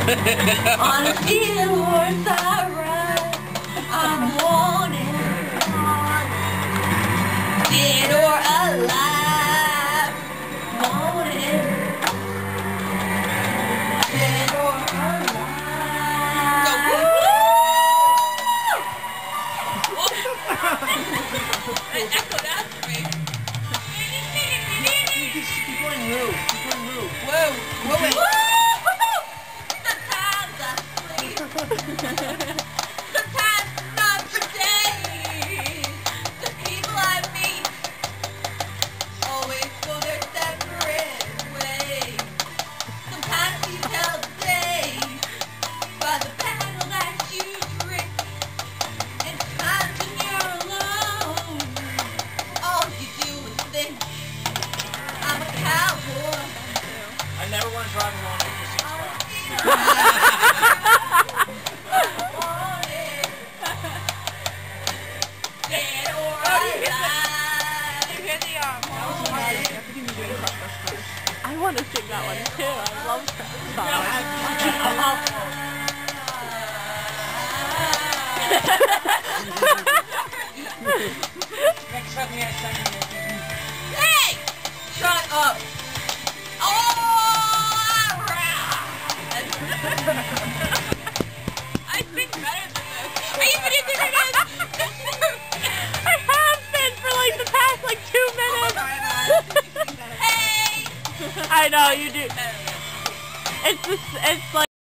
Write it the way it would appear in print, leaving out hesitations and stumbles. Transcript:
On a steel horse I ride, I'm wanted, dead or alive, wanted, dead or alive. It echoed after me. Keep going Roo. Keep going Roo. Whoa, whoa, wait. Sometimes not for days. The people I meet always go their separate ways. Sometimes you tell the day by the battle that you drink. And times when you're alone, all you do is think. I'm a cowboy. I never want to drive alone in your seat. I want to sing that one too. I love that song. Hey! Shut up! I think better than this. Are you video this? I have been for like the past like 2 minutes. Hey! I know you do. It's like.